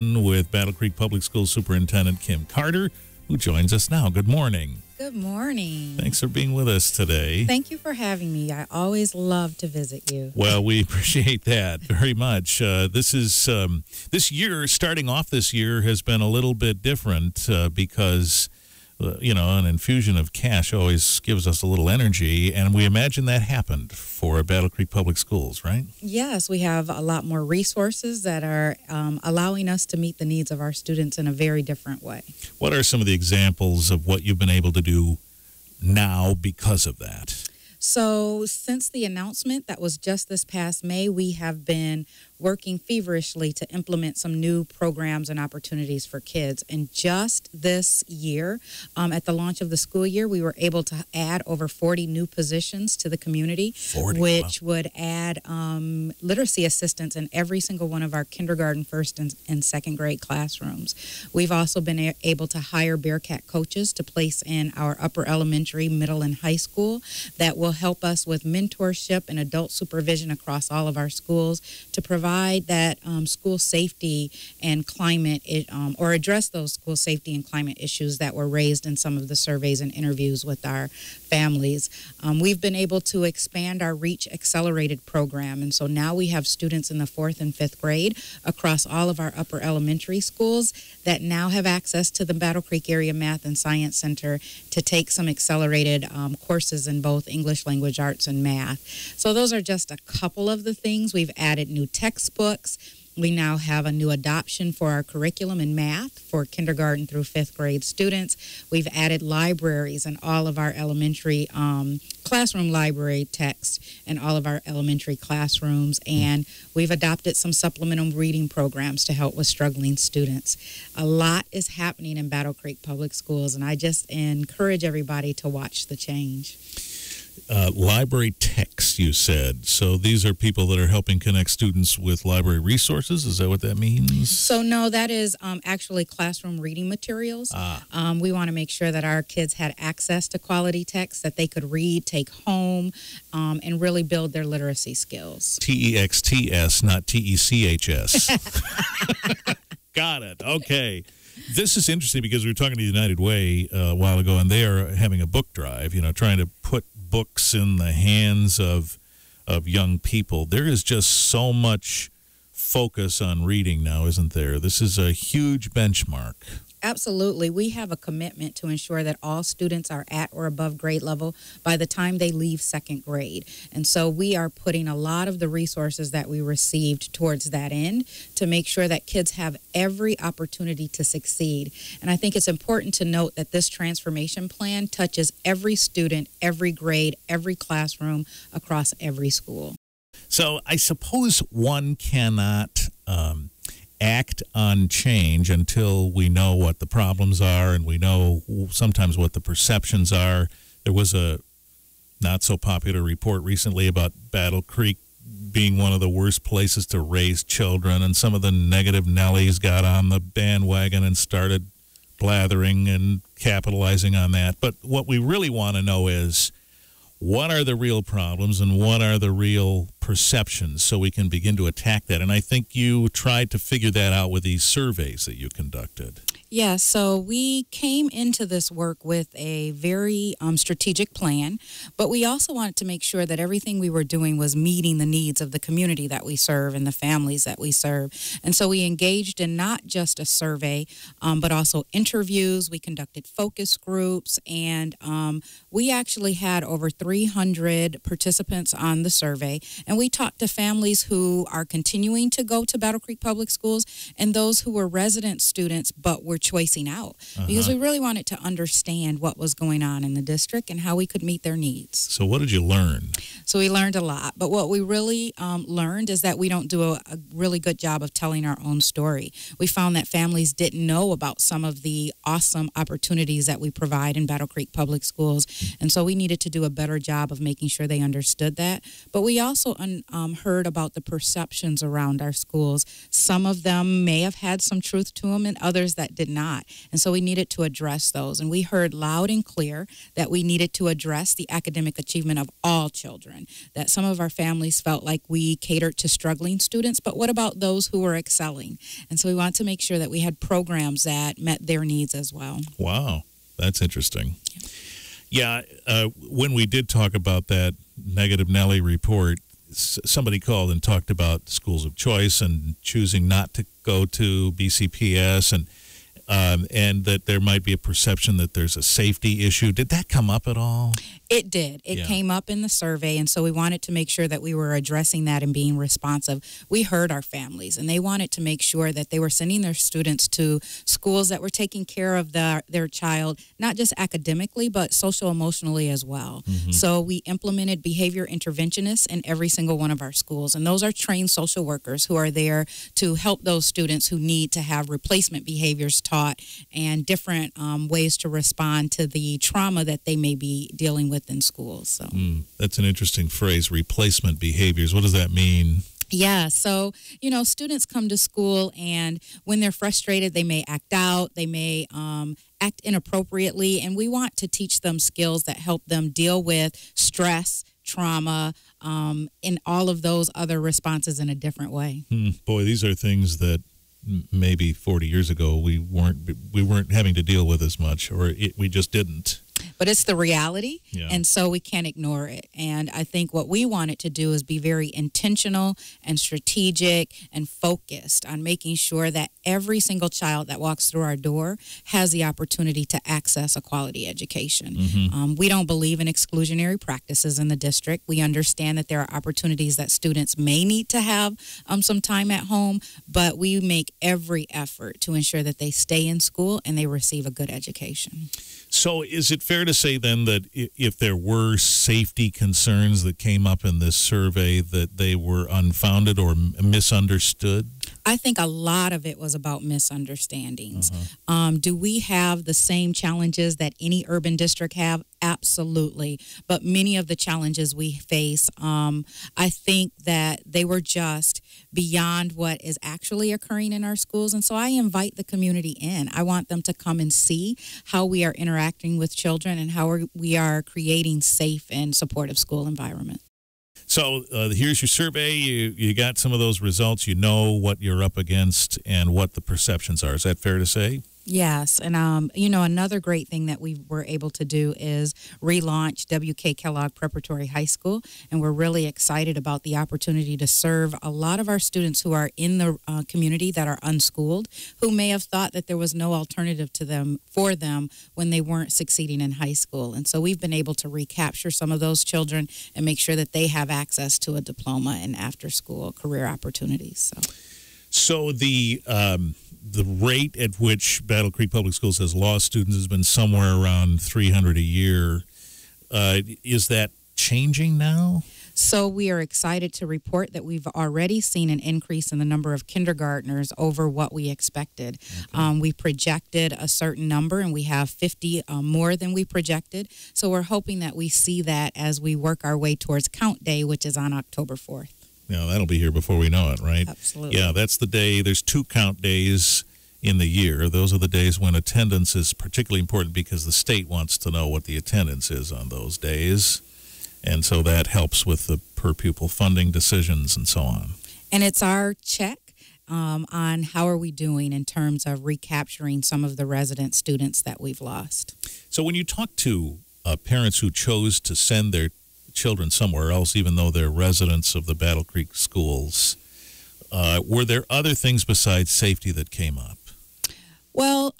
with Battle Creek Public Schools Superintendent Kim Carter, who joins us now. Good morning. Good morning. Thanks for being with us today. Thank you for having me. I always love to visit you. Well, we appreciate that very much. This year, starting off this year, has been a little bit different because, an infusion of cash always gives us a little energy, and we imagine that happened for Battle Creek Public Schools, right? Yes, we have a lot more resources that are allowing us to meet the needs of our students in a very different way. What are some of the examples of what you've been able to do now because of that? So since the announcement that was just this past May, we have been working feverishly to implement some new programs and opportunities for kids. And just this year, at the launch of the school year, we were able to add over 40 new positions to the community, which would add literacy assistants in every single one of our kindergarten, first, and second grade classrooms. We've also been able to hire Bearcat coaches to place in our upper elementary, middle, and high school that will help us with mentorship and adult supervision across all of our schools to provide that school safety and climate, or address those school safety and climate issues that were raised in some of the surveys and interviews with our families. We've been able to expand our REACH Accelerated program, and so now we have students in the 4th and 5th grade across all of our upper elementary schools that now have access to the Battle Creek Area Math and Science Center to take some accelerated courses in both English language arts and math. So those are just a couple of the things. We've added new textbooks. We now have a new adoption for our curriculum in math for kindergarten through 5th grade students. We've added libraries in all of our elementary classroom library text in all of our elementary classrooms, and we've adopted some supplemental reading programs to help with struggling students. A lot is happening in Battle Creek Public Schools, and I just encourage everybody to watch the change. Library text, you said. So these are people that are helping connect students with library resources. Is that what that means? So no, that is actually classroom reading materials. We want to make sure that our kids had access to quality text that they could read, take home, and really build their literacy skills. TEXTS, not TECHS. Got it. Okay. This is interesting because we were talking to United Way a while ago, and they are having a book drive, trying to put books in the hands of young people. There is just so much focus on reading now, isn't there? This is a huge benchmark. Absolutely. We have a commitment to ensure that all students are at or above grade level by the time they leave 2nd grade. And so we are putting a lot of the resources that we received towards that end to make sure that kids have every opportunity to succeed. And I think it's important to note that this transformation plan touches every student, every grade, every classroom across every school. So I suppose one cannot act on change until we know what the problems are and we know sometimes what the perceptions are. There was a not so popular report recently about Battle Creek being one of the worst places to raise children, and some of the negative Nellies got on the bandwagon and started blathering and capitalizing on that. But what we really want to know is, what are the real problems and what are the real perceptions so we can begin to attack that? And I think you tried to figure that out with these surveys that you conducted. Yeah, so we came into this work with a very strategic plan, but we also wanted to make sure that everything we were doing was meeting the needs of the community that we serve and the families that we serve. And so we engaged in not just a survey, but also interviews. We conducted focus groups, and we actually had over 300 participants on the survey. And we talked to families who are continuing to go to Battle Creek Public Schools and those who were resident students but were choicing out, because we really wanted to understand what was going on in the district and how we could meet their needs. So what did you learn? So we learned a lot, but what we really learned is that we don't do a really good job of telling our own story. We found that families didn't know about some of the awesome opportunities that we provide in Battle Creek Public Schools, And so we needed to do a better job of making sure they understood that. But we also heard about the perceptions around our schools. Some of them may have had some truth to them and others that did not. And so we needed to address those. And we heard loud and clear that we needed to address the academic achievement of all children, that some of our families felt like we catered to struggling students, but what about those who were excelling? And so we wanted to make sure that we had programs that met their needs as well. Wow, that's interesting. Yeah, when we did talk about that Negative Nelly report, somebody called and talked about schools of choice and choosing not to go to BCPS, and that there might be a perception that there's a safety issue. Did that come up at all? It did. It came up in the survey, and so we wanted to make sure that we were addressing that and being responsive. We heard our families, and they wanted to make sure that they were sending their students to schools that were taking care of their child, not just academically, but social-emotionally as well. So we implemented behavior interventionists in every single one of our schools, and those are trained social workers who are there to help those students who need to have replacement behaviors taught and different ways to respond to the trauma that they may be dealing with in schools. So that's an interesting phrase, replacement behaviors. What does that mean? Yeah, so, students come to school, and when they're frustrated, they may act out, they may act inappropriately, and we want to teach them skills that help them deal with stress, trauma, and all of those other responses in a different way. Boy, these are things that maybe 40 years ago we weren't having to deal with as much, or we just didn't. But it's the reality, Yeah. and so we can't ignore it. And I think what we wanted to do is be very intentional and strategic and focused on making sure that every single child that walks through our door has the opportunity to access a quality education. We don't believe in exclusionary practices in the district. We understand that there are opportunities that students may need to have some time at home, but we make every effort to ensure that they stay in school and they receive a good education. So is it fair to say then that if there were safety concerns that came up in this survey, that they were unfounded or misunderstood? I think a lot of it was about misunderstandings. Do we have the same challenges that any urban district have? Absolutely. But many of the challenges we face, I think that they were just beyond what is actually occurring in our schools. And so I invite the community in. I want them to come and see how we are interacting with children and how we are creating safe and supportive school environment. So here's your survey. You got some of those results. You know what you're up against and what the perceptions are. Is that fair to say? Yes, and another great thing that we were able to do is relaunch W.K. Kellogg Preparatory High School, and we're really excited about the opportunity to serve a lot of our students who are in the community that are unschooled, who may have thought that there was no alternative for them when they weren't succeeding in high school. And so we've been able to recapture some of those children and make sure that they have access to a diploma and after-school career opportunities. So the rate at which Battle Creek Public Schools has lost students has been somewhere around 300 a year. Is that changing now? So we are excited to report that we've already seen an increase in the number of kindergartners over what we expected. Okay. We projected a certain number, and we have 50 more than we projected. So we're hoping that we see that as we work our way towards Count Day, which is on October 4th. Yeah, that'll be here before we know it, right? Absolutely. Yeah, that's the day. There's 2 count days in the year. Those are the days when attendance is particularly important because the state wants to know what the attendance is on those days. And so that helps with the per pupil funding decisions and so on. And it's our check on how are we doing in terms of recapturing some of the resident students that we've lost. So when you talk to parents who chose to send their children somewhere else, even though they're residents of the Battle Creek schools, were there other things besides safety that came up? Well,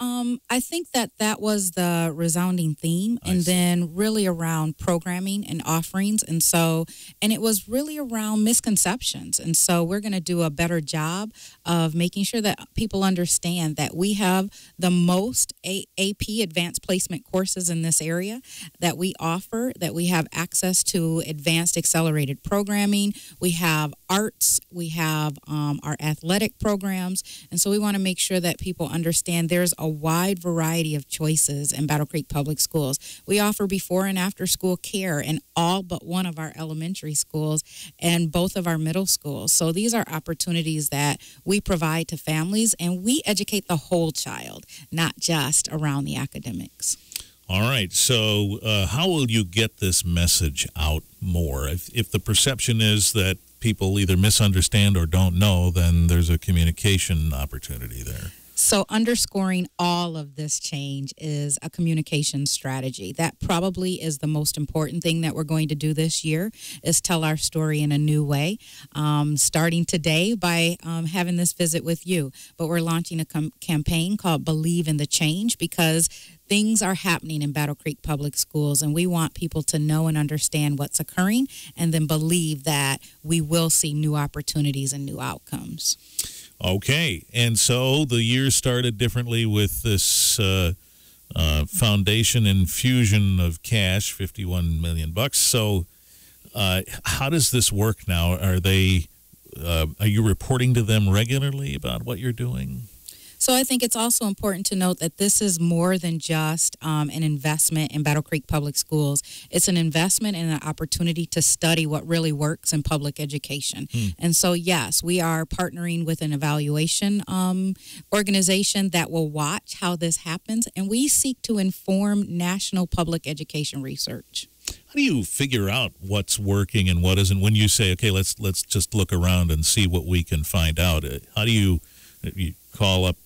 I think that was the resounding theme, and then really around programming and offerings, and it was really around misconceptions, and so we're going to do a better job of making sure that people understand that we have the most AP advanced placement courses in this area that we offer, that we have access to advanced accelerated programming, we have arts, we have our athletic programs, and so we want to make sure that people understand and there's a wide variety of choices in Battle Creek Public Schools. We offer before and after school care in all but one of our elementary schools and both of our middle schools. So these are opportunities that we provide to families, and we educate the whole child, not just around the academics. All right. So how will you get this message out more? If the perception is that people either misunderstand or don't know, then there's a communication opportunity there. So underscoring all of this change is a communication strategy. That probably is the most important thing that we're going to do this year, is tell our story in a new way, starting today by having this visit with you. But we're launching a campaign called Believe in the Change, because things are happening in Battle Creek Public Schools, and we want people to know and understand what's occurring and then believe that we will see new opportunities and new outcomes. Okay, and so the year started differently with this foundation infusion of cash, $51 million. So how does this work now? Are you reporting to them regularly about what you're doing? So I think it's also important to note that this is more than just an investment in Battle Creek Public Schools. It's an investment and an opportunity to study what really works in public education. And so, yes, we are partnering with an evaluation organization that will watch how this happens, and we seek to inform national public education research. How do you figure out what's working and what isn't? When you say, okay, let's just look around and see what we can find out, how do you call up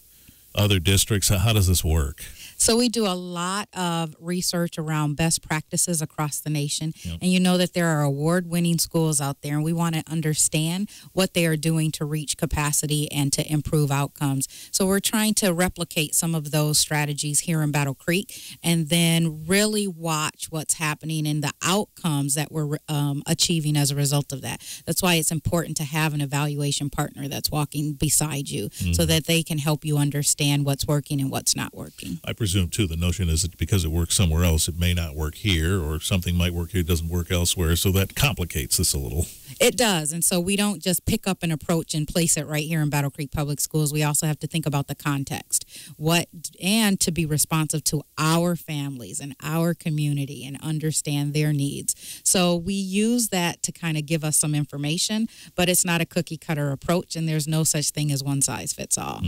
other districts? How does this work? So we do a lot of research around best practices across the nation. Yep. And you know that there are award-winning schools out there, and we want to understand what they are doing to reach capacity and to improve outcomes. So we're trying to replicate some of those strategies here in Battle Creek, and then really watch what's happening and the outcomes that we're achieving as a result of that. That's why it's important to have an evaluation partner that's walking beside you, so that they can help you understand what's working and what's not working. I presume, too, the notion is that because it works somewhere else, it may not work here, or something might work here, it doesn't work elsewhere, so that complicates this a little. It does, and so we don't just pick up an approach and place it right here in Battle Creek Public Schools. We also have to think about the context, and to be responsive to our families and our community and understand their needs. So we use that to kind of give us some information, but it's not a cookie-cutter approach, and there's no such thing as one size fits all.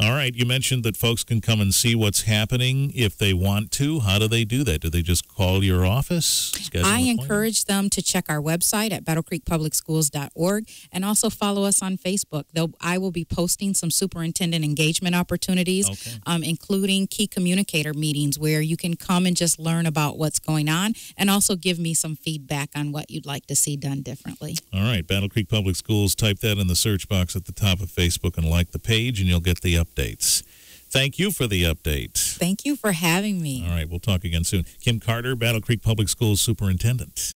All right, you mentioned that folks can come and see what's happening if they want to. How do they do that? Do they just call your office? I encourage them to check our website at battlecreekpublicschools.org and also follow us on Facebook. I will be posting some superintendent engagement opportunities, including key communicator meetings where you can come and just learn about what's going on and also give me some feedback on what you'd like to see done differently. All right, Battle Creek Public Schools, type that in the search box at the top of Facebook and like the page, and you'll get the updates. Thank you for the update. Thank you for having me. All right, we'll talk again soon. Kim Carter, Battle Creek Public Schools Superintendent.